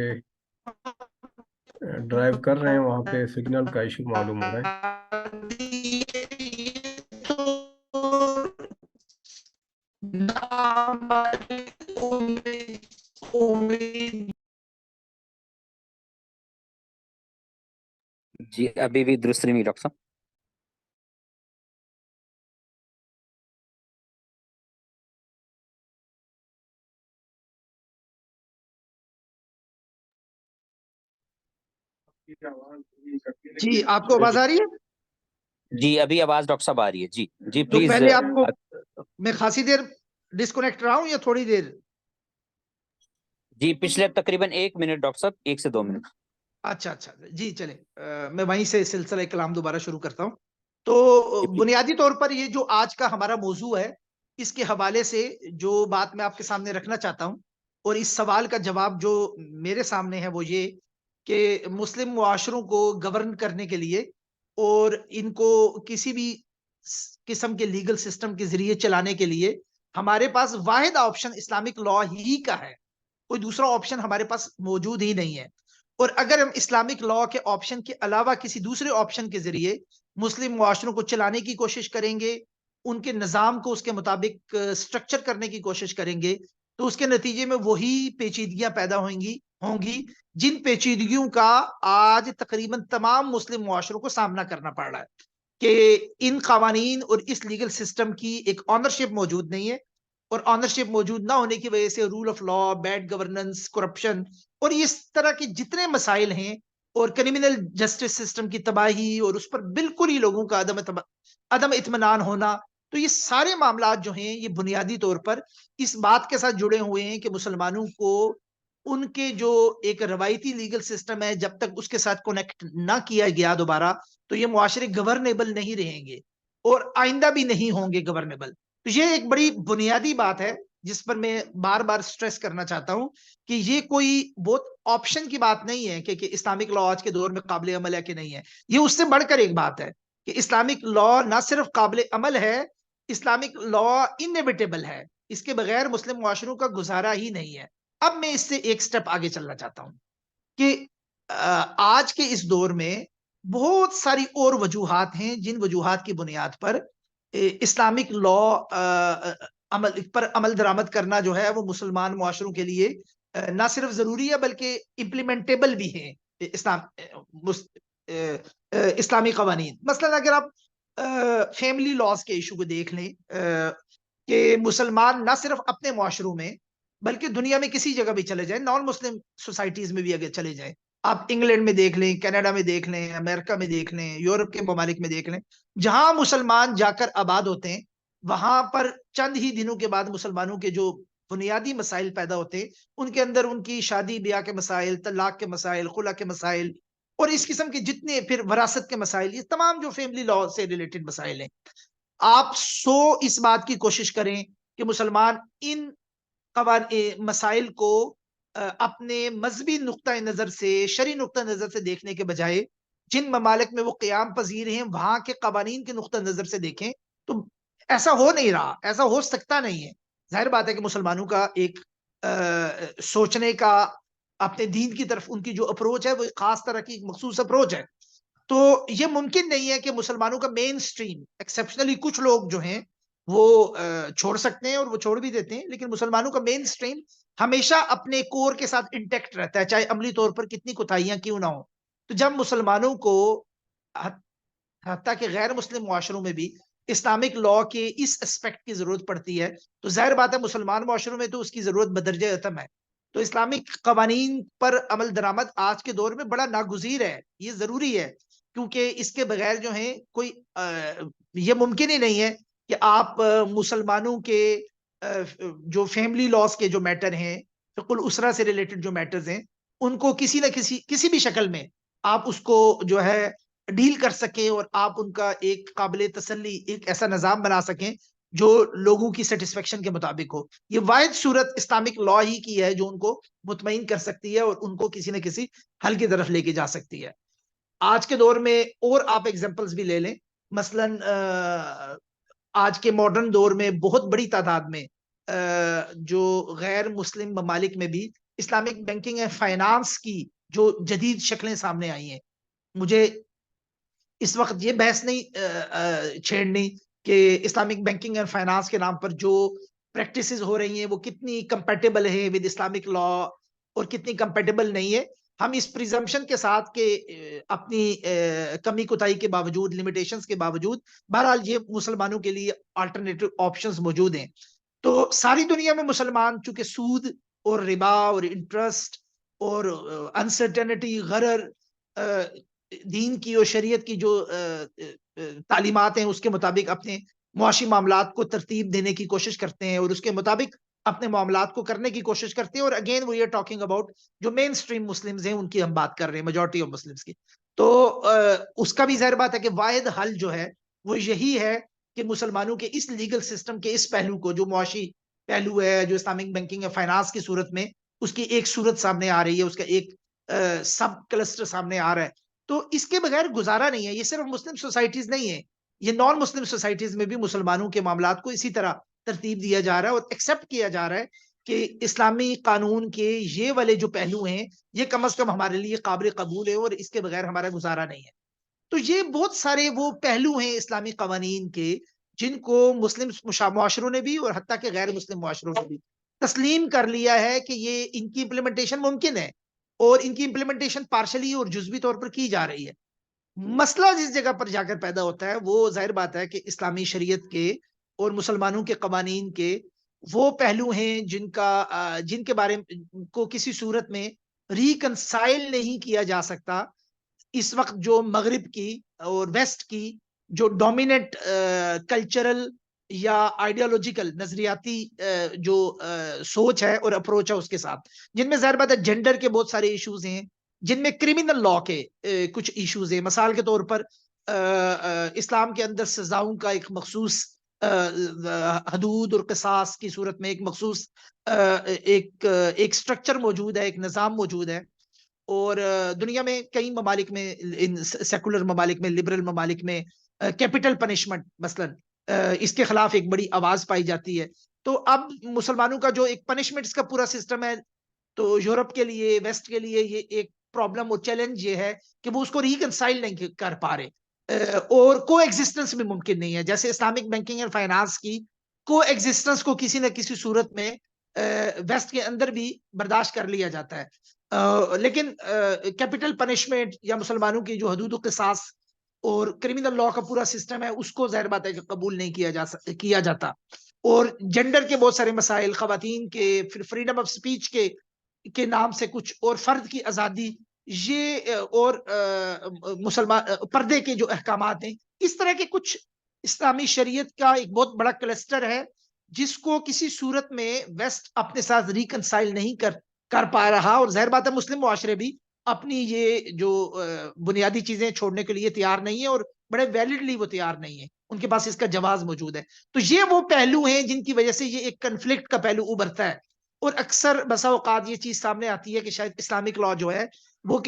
ڈرائیو کر رہے ہیں وہاں پہ سگنل کا ایشو معلوم ہو رہا ہے. جی ابھی بھی درست نہیں ڈاکٹر صاحب. جی آپ کو آواز آ رہی ہے؟ جی ابھی آواز ڈاکٹر صاحب آ رہی ہے. جی جی تو پلیز. پہلے آپ کو میں خاصی دیر ڈسکنیکٹ رہا ہوں یا تھوڑی دیر؟ جی پچھلے تقریباً 1 منٹ ڈاکٹر صاحب، 1 سے 2 منٹ. اچھا جی چلے میں وہیں سے سلسلہ کلام دوبارہ شروع کرتا ہوں. تو بنیادی طور پر یہ جو آج کا ہمارا موضوع ہے، اس کے حوالے سے جو بات میں آپ کے سامنے رکھنا چاہتا ہوں اور اس سوال کا جواب جو میرے سامنے ہے وہ یہ کہ مسلم معاشروں کو گورن کرنے کے لیے اور ان کو کسی بھی قسم کے لیگل سسٹم کے ذریعے چلانے کے لیے ہمارے پاس واحد آپشن اسلامک لا ہی کا ہے، کوئی دوسرا آپشن ہمارے پاس موجود ہی نہیں ہے۔ اور اگر ہم اسلامک لا کے آپشن کے علاوہ کسی دوسرے آپشن کے ذریعے مسلم معاشروں کو چلانے کی کوشش کریں گے، ان کے نظام کو اس کے مطابق سٹرکچر کرنے کی کوشش کریں گے، تو اس کے نتیجے میں وہی پیچیدگیاں پیدا ہوں گی جن پیچیدگیوں کا آج تقریباً تمام مسلم معاشروں کو سامنا کرنا پڑ رہا ہے، کہ ان قوانین اور اس لیگل سسٹم کی ایک آنرشپ موجود نہیں ہے، اور آنرشپ موجود نہ ہونے کی وجہ سے rule of law, bad governance, corruption اور اس طرح کے جتنے مسائل ہیں، اور کرمنل جسٹس سسٹم کی تباہی اور اس پر بالکل ہی لوگوں کا عدم اطمینان ہونا، تو یہ سارے معاملات جو ہیں یہ بنیادی طور پر اس بات کے ساتھ جڑے ہوئے ہیں کہ مسلمانوں کو ان کے جو ایک روایتی لیگل سسٹم ہے جب تک اس کے ساتھ کنیکٹ نہ کیا گیا دوبارہ، تو یہ معاشرے گورنیبل نہیں رہیں گے اور آئندہ بھی نہیں ہوں گے گورنیبل۔ تو یہ ایک بڑی بنیادی بات ہے جس پر میں بار بار سٹریس کرنا چاہتا ہوں کہ یہ کوئی بہت آپشن کی بات نہیں ہے کہ اسلامک لا آج کے دور میں قابل عمل ہے کہ نہیں ہے، یہ اس سے بڑھ کر ایک بات ہے کہ اسلامک لا نہ صرف قابل عمل ہے، اسلامک لا انیویٹیبل ہے، اس کے بغیر مسلم معاشروں کا گزارا ہی نہیں ہے۔ اب میں اس سے ایک سٹیپ آگے چلنا چاہتا ہوں کہ آج کے اس دور میں بہت ساری اور وجوہات ہیں جن وجوہات کی بنیاد پر اسلامک لا عمل درآمد کرنا جو ہے وہ مسلمان معاشروں کے لیے نہ صرف ضروری ہے بلکہ امپلیمنٹیبل بھی ہے اسلامی قوانین۔ مثلا اگر آپ فیملی لاز کے ایشو کو دیکھ لیں کہ مسلمان نہ صرف اپنے معاشروں میں بلکہ دنیا میں کسی جگہ بھی چلے جائیں، نان مسلم سوسائٹیز میں بھی اگر چلے جائیں، آپ انگلینڈ میں دیکھ لیں، کینیڈا میں دیکھ لیں، امریکہ میں دیکھ لیں، یورپ کے ممالک میں دیکھ لیں، جہاں مسلمان جا کر آباد ہوتے ہیں وہاں پر چند ہی دنوں کے بعد مسلمانوں کے جو بنیادی مسائل پیدا ہوتے ہیں، ان کے اندر ان کی شادی بیاہ کے مسائل، طلاق کے مسائل، خلا کے مسائل اور اس قسم کے جتنے پھر وراثت کے مسائل، یہ تمام جو فیملی لا سے ریلیٹڈ مسائل ہیں، آپ اس بات کی کوشش کریں کہ مسلمان ان مسائل کو اپنے مذہبی نقطۂ نظر سے، شرعی نقطۂ نظر سے دیکھنے کے بجائے جن ممالک میں وہ قیام پذیر ہیں وہاں کے قوانین کے نقطۂ نظر سے دیکھیں۔ تو ایسا ہو نہیں رہا، ایسا ہو سکتا نہیں ہے۔ ظاہر بات ہے کہ مسلمانوں کا ایک سوچنے کا اپنے دین کی طرف ان کی جو اپروچ ہے وہ ایک خاص طرح کی مخصوص اپروچ ہے، تو یہ ممکن نہیں ہے کہ مسلمانوں کا مین سٹریم، ایکسیپشنلی کچھ لوگ جو ہیں وہ چھوڑ سکتے ہیں اور وہ چھوڑ بھی دیتے ہیں، لیکن مسلمانوں کا مین سٹریم ہمیشہ اپنے کور کے ساتھ انٹیکٹ رہتا ہے، چاہے عملی طور پر کتنی کوتاہیاں کیوں نہ ہوں۔ تو جب مسلمانوں کو حتیٰ کہ غیر مسلم معاشروں میں بھی اسلامک لا کے اس اسپیکٹ کی ضرورت پڑتی ہے، تو ظاہر بات ہے مسلمان معاشروں میں تو اس کی ضرورت بدرجہ اتم ہے۔ تو اسلامک قوانین پر عمل درآمد آج کے دور میں بڑا ناگزیر ہے، یہ ضروری ہے، کیونکہ اس کے بغیر جو ہیں کوئی یہ ممکن ہی نہیں ہے کہ آپ مسلمانوں کے جو فیملی لاز کے جو میٹر ہیں، فقہ الاسرہ سے ریلیٹڈ جو میٹرز ہیں، ان کو کسی نہ کسی بھی شکل میں آپ اس کو جو ہے ڈیل کر سکیں اور آپ ان کا ایک قابل تسلی ایک ایسا نظام بنا سکیں جو لوگوں کی سیٹسفیکشن کے مطابق ہو۔ یہ واحد صورت اسلامک لا ہی کی ہے جو ان کو مطمئن کر سکتی ہے اور ان کو کسی نہ کسی حل کی طرف لے کے جا سکتی ہے۔ آج کے دور میں اور آپ ایگزامپلز بھی لے لیں، مثلا آج کے ماڈرن دور میں بہت بڑی تعداد میں جو غیر مسلم ممالک میں بھی اسلامک بینکنگ اینڈ فائنانس کی جو جدید شکلیں سامنے آئی ہیں۔ مجھے اس وقت یہ بحث نہیں چھیڑنی کہ اسلامک بینکنگ اینڈ فائنانس کے نام پر جو پریکٹسز ہو رہی ہیں وہ کتنی کمپیٹیبل ہیں ود اسلامک لا اور کتنی کمپیٹیبل نہیں ہے۔ ہم اس پریزمپشن کے ساتھ کہ اپنی کمی کوتاہی کے باوجود، لمیٹیشنز کے باوجود، بہرحال یہ مسلمانوں کے لیے آلٹرنیٹو آپشنز موجود ہیں۔ تو ساری دنیا میں مسلمان چونکہ سود اور ربا اور انٹرسٹ اور انسرٹینٹی، غرر، دین کی اور شریعت کی جو تعلیمات ہیں اس کے مطابق اپنے معاشی معاملات کو ترتیب دینے کی کوشش کرتے ہیں اور اس کے مطابق اپنے معاملات کو کرنے کی کوشش کرتے ہیں، اور again we are talking about جو مین سٹریم مسلمز ہیں ان کی ہم بات کر رہے ہیں، میجورٹی آف مسلمز کی۔ تو اس کا بھی ظاہر بات ہے کہ واحد حل جو ہے وہ یہی ہے کہ مسلمانوں کے اس لیگل سسٹم کے اس پہلو کو، جو معاشی پہلو ہے، جو اسلامک بینکنگ یا فائنانس کی صورت میں اس کی ایک صورت سامنے آ رہی ہے، اس کا ایک سب کلسٹر سامنے آ رہا ہے. تو اس کے بغیر گزارا نہیں ہے. یہ صرف مسلم سوسائٹیز نہیں ہے, یہ نان مسلم سوسائٹیز میں بھی مسلمانوں کے معاملات کو اسی طرح ترتیب دیا جا رہا ہے اور ایکسیپٹ کیا جا رہا ہے کہ اسلامی قانون کے یہ والے جو پہلو ہیں یہ کم از کم ہمارے لیے قابل قبول ہے اور اس کے بغیر ہمارا گزارا نہیں ہے. تو یہ بہت سارے وہ پہلو ہیں اسلامی قوانین کے جن کو مسلم معاشروں نے بھی اور حتیٰ کہ غیر مسلم معاشروں نے بھی تسلیم کر لیا ہے کہ یہ ان کی امپلیمنٹیشن ممکن ہے اور ان کی امپلیمنٹیشن پارشلی اور جزوی طور پر کی جا رہی ہے. مسئلہ جس جگہ پر جا کر پیدا ہوتا ہے وہ ظاہر بات ہے کہ اسلامی شریعت کے اور مسلمانوں کے قوانین کے وہ پہلو ہیں جن کے بارے کو کسی صورت میں ریکنسائل نہیں کیا جا سکتا. اس وقت جو مغرب کی اور ویسٹ کی جو ڈومیننٹ کلچرل یا آئیڈیالوجیکل نظریاتی جو سوچ ہے اور اپروچ ہے اس کے ساتھ, جن میں ظاہر بات ہے جینڈر کے بہت سارے ایشوز ہیں, جن میں کرمنل لا کے کچھ ایشوز ہیں. مثال کے طور پر اسلام کے اندر سزاؤں کا ایک مخصوص حدود اور قصاص کی صورت میں ایک مخصوص ایک سٹرکچر موجود ہے, ایک نظام موجود ہے. اور دنیا میں کئی ممالک میں, سیکولر ممالک میں, لبرل ممالک میں کیپٹل پنشمنٹ مثلا اس کے خلاف ایک بڑی آواز پائی جاتی ہے. تو اب مسلمانوں کا جو ایک پنشمنٹ کا پورا سسٹم ہے, تو یورپ کے لیے, ویسٹ کے لیے یہ ایک پرابلم اور چیلنج یہ ہے کہ وہ اس کو ریکنسائل نہیں کر پا رہے اور کو ایگزسٹنس بھی ممکن نہیں ہے. جیسے اسلامک بینکنگ اینڈ فائنانس کی کو ایگزسٹنس کو کسی نہ کسی صورت میں ویسٹ کے اندر بھی برداشت کر لیا جاتا ہے, لیکن کیپٹل پنشمنٹ یا مسلمانوں کی جو حدود و قصاص اور کرمنل لا کا پورا سسٹم ہے اس کو ظاہر بات ہے کہ قبول نہیں کیا جاتا. اور جینڈر کے بہت سارے مسائل, خواتین کے فریڈم آف سپیچ کے نام سے کچھ, اور فرد کی آزادی, یہ اور مسلمان پردے کے جو احکامات ہیں, اس طرح کے کچھ اسلامی شریعت کا ایک بہت بڑا کلسٹر ہے جس کو کسی صورت میں ویسٹ اپنے ساتھ ریکنسائل نہیں کر پا رہا. اور ظاہر بات ہے مسلم معاشرے بھی اپنی یہ جو بنیادی چیزیں چھوڑنے کے لیے تیار نہیں ہے اور بڑے ویلڈلی وہ تیار نہیں ہے, ان کے پاس اس کا جواز موجود ہے. تو یہ وہ پہلو ہیں جن کی وجہ سے یہ ایک کنفلکٹ کا پہلو ابھرتا ہے, اور اکثر بسا اوقات یہ چیز سامنے آتی ہے کہ شاید اسلامک لا جو ہے وہ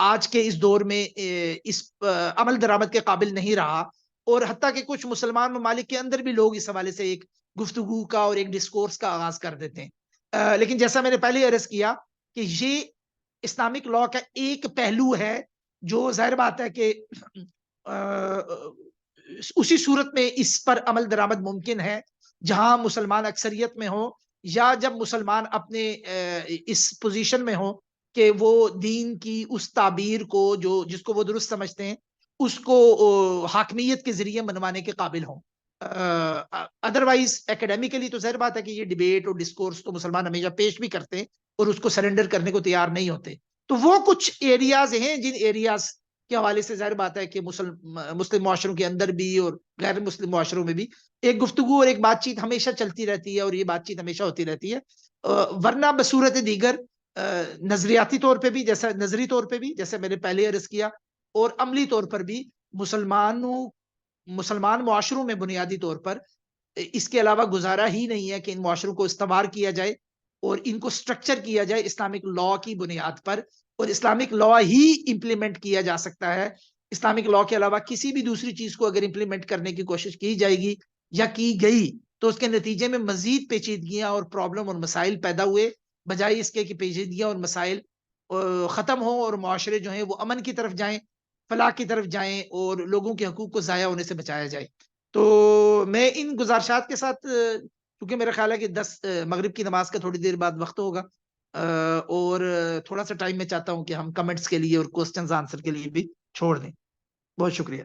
آج کے اس دور میں اس عمل درآمد کے قابل نہیں رہا, اور حتیٰ کہ کچھ مسلمان ممالک کے اندر بھی لوگ اس حوالے سے ایک گفتگو کا اور ایک ڈسکورس کا آغاز کر دیتے ہیں. لیکن جیسا میں نے پہلے عرض کیا کہ یہ اسلامک لا کا ایک پہلو ہے جو ظاہر بات ہے کہ اسی صورت میں اس پر عمل درآمد ممکن ہے جہاں مسلمان اکثریت میں ہو, یا جب مسلمان اپنے اس پوزیشن میں ہو کہ وہ دین کی اس تعبیر کو جس کو وہ درست سمجھتے ہیں اس کو حاکمیت کے ذریعے منوانے کے قابل ہوں. ادروائز ایکیڈیمیکلی تو ظاہر بات ہے کہ یہ ڈیبیٹ اور ڈسکورس تو مسلمان ہمیشہ پیش بھی کرتے ہیں اور اس کو سرنڈر کرنے کو تیار نہیں ہوتے. تو وہ کچھ ایریاز ہیں جن ایریاز کے حوالے سے ظاہر بات ہے کہ مسلم معاشروں کے اندر بھی اور غیر مسلم معاشروں میں بھی ایک گفتگو اور ایک بات چیت ہمیشہ چلتی رہتی ہے, اور یہ بات چیت ہمیشہ ہوتی رہتی ہے. ورنہ بصورت دیگر نظریاتی طور پہ بھی, جیسا نظری طور پہ بھی جیسے میں نے پہلے عرض کیا, اور عملی طور پر بھی مسلمان معاشروں میں بنیادی طور پر اس کے علاوہ گزارا ہی نہیں ہے کہ ان معاشروں کو استوار کیا جائے اور ان کو سٹرکچر کیا جائے اسلامک لا کی بنیاد پر, اور اسلامک لا ہی امپلیمنٹ کیا جا سکتا ہے. اسلامک لا کے علاوہ کسی بھی دوسری چیز کو اگر امپلیمنٹ کرنے کی کوشش کی جائے گی یا کی گئی تو اس کے نتیجے میں مزید پیچیدگیاں اور پرابلم اور مسائل پیدا ہوئے, بجائے اس کے کہ پیچیدگیاں اور مسائل ختم ہوں اور معاشرے جو ہیں وہ امن کی طرف جائیں, فلاح کی طرف جائیں, اور لوگوں کے حقوق کو ضائع ہونے سے بچایا جائے. تو میں ان گزارشات کے ساتھ, کیونکہ میرا خیال ہے کہ 10 مغرب کی نماز کا تھوڑی دیر بعد وقت ہوگا, اور تھوڑا سا ٹائم میں چاہتا ہوں کہ ہم کمنٹس کے لیے اور کوسچنز آنسر کے لیے بھی چھوڑ دیں. بہت شکریہ.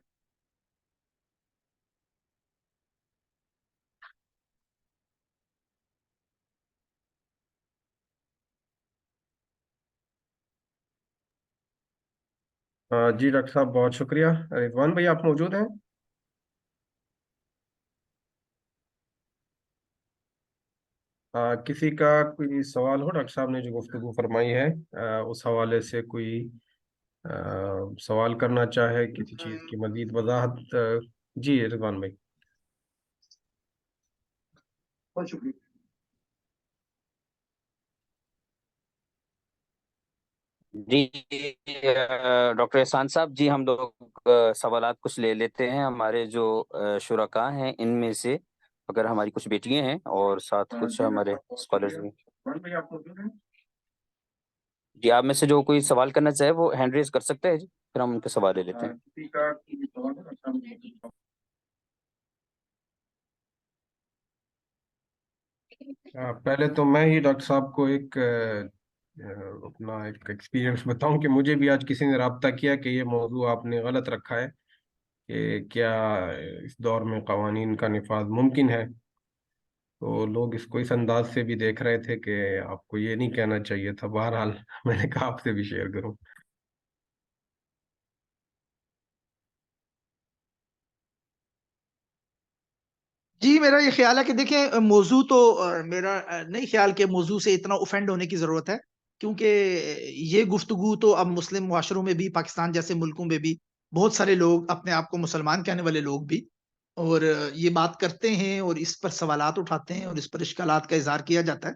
جی ڈاکٹر صاحب بہت شکریہ. رضوان بھائی آپ موجود ہیں؟ کسی کا کوئی سوال ہو ڈاکٹر صاحب نے جو گفتگو فرمائی ہے اس حوالے سے کوئی سوال کرنا چاہے, کسی چیز کی مزید وضاحت؟ جی رضوان بھائی. بہت شکریہ. جی ڈاکٹر احسان صاحب، جی ہم لوگ سوالات کچھ لے لیتے ہیں ہمارے جو شرکاء ہیں ان میں سے، اگر ہماری کچھ بیٹیاں ہیں اور ساتھ کچھ ہمارے اسکالرز بھی. جی آپ میں سے جو کوئی سوال کرنا چاہے وہ ہینڈ ریز کر سکتے ہیں جی، پھر ہم ان کے سوال لے لیتے ہیں. پہلے تو میں ہی ڈاکٹر صاحب کو ایک اپنا ایک ایکسپیرینس بتاؤں کہ مجھے بھی آج کسی نے رابطہ کیا کہ یہ موضوع آپ نے غلط رکھا ہے کہ کیا اس دور میں قوانین کا نفاذ ممکن ہے. تو لوگ اس کو اس انداز سے بھی دیکھ رہے تھے کہ آپ کو یہ نہیں کہنا چاہیے تھا. بہرحال میں نے کہا آپ سے بھی شیئر کروں. جی میرا یہ خیال ہے کہ دیکھیں موضوع تو میرا نہیں خیال کہ موضوع سے اتنا اوفینڈ ہونے کی ضرورت ہے، کیونکہ یہ گفتگو تو اب مسلم معاشروں میں بھی، پاکستان جیسے ملکوں میں بھی بہت سارے لوگ اپنے آپ کو مسلمان کہنے والے لوگ بھی اور یہ بات کرتے ہیں اور اس پر سوالات اٹھاتے ہیں اور اس پر اشکالات کا اظہار کیا جاتا ہے.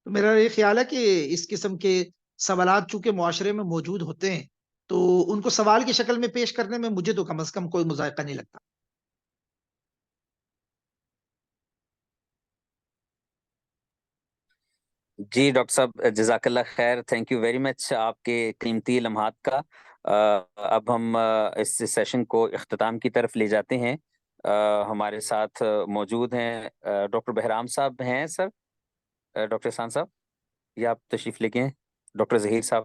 تو میرا یہ خیال ہے کہ اس قسم کے سوالات چونکہ معاشرے میں موجود ہوتے ہیں تو ان کو سوال کی شکل میں پیش کرنے میں مجھے تو کم از کم کوئی مذائقہ نہیں لگتا. جی ڈاکٹر صاحب جزاک اللہ خیر، تھینک یو ویری مچ آپ کے قیمتی لمحات کا. اب ہم اس سیشن کو اختتام کی طرف لے جاتے ہیں. ہمارے ساتھ موجود ہیں ڈاکٹر بہرام صاحب ہیں سر، ڈاکٹر احسان صاحب یہ آپ تشریف لے کے ہیں، ڈاکٹر ظہیر صاحب.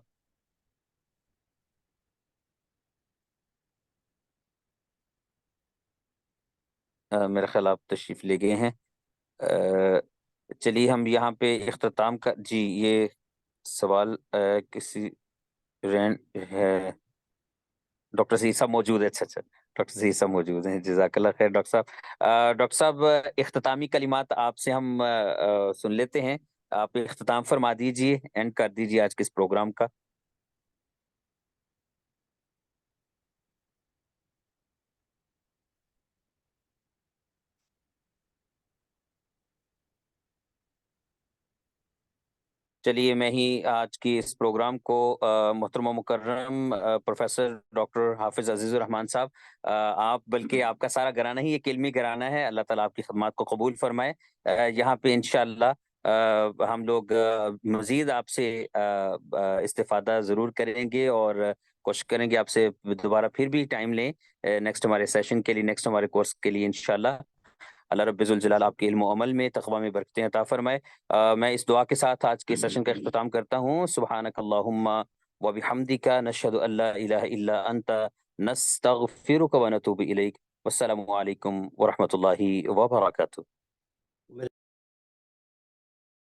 میرا خیال آپ تشریف لے گئے ہیں. چلیے ہم یہاں پہ اختتام کا، جی یہ سوال کسی رینڈ ہے. ڈاکٹر ظہیر صاحب موجود ہے، اچھا ڈاکٹر ظہیر صاحب موجود ہیں، جزاک اللہ خیر ڈاکٹر صاحب. ڈاکٹر صاحب اختتامی کلمات آپ سے ہم سن لیتے ہیں، آپ اختتام فرما دیجئے، اینڈ کر دیجئے آج کے اس پروگرام کا. چلیے میں ہی آج کی اس پروگرام کو محترم و مکرم پروفیسر ڈاکٹر حافظ عزیز الرحمان صاحب، آپ بلکہ آپ کا سارا گھرانہ ہی ایک علمی گھرانہ ہے، اللہ تعالیٰ آپ کی خدمات کو قبول فرمائے. یہاں پہ انشاءاللہ ہم لوگ مزید آپ سے استفادہ ضرور کریں گے اور کوشش کریں گے آپ سے دوبارہ پھر بھی ٹائم لیں نیکسٹ ہمارے سیشن کے لیے، نیکسٹ ہمارے کورس کے لیے انشاءاللہ. اللہ رب ذوالجلال آپ کے علم و عمل میں، تقوی میں برکتیں عطا فرمائے. میں اس دعا کے ساتھ آج کے سیشن کا اختتام کرتا ہوں. سبحانک اللہم و بحمدک، نشہد ان لا الہ الا انت، نستغفرک و نتوب الیک. والسلام علیکم ورحمۃ اللہ وبرکاتہ.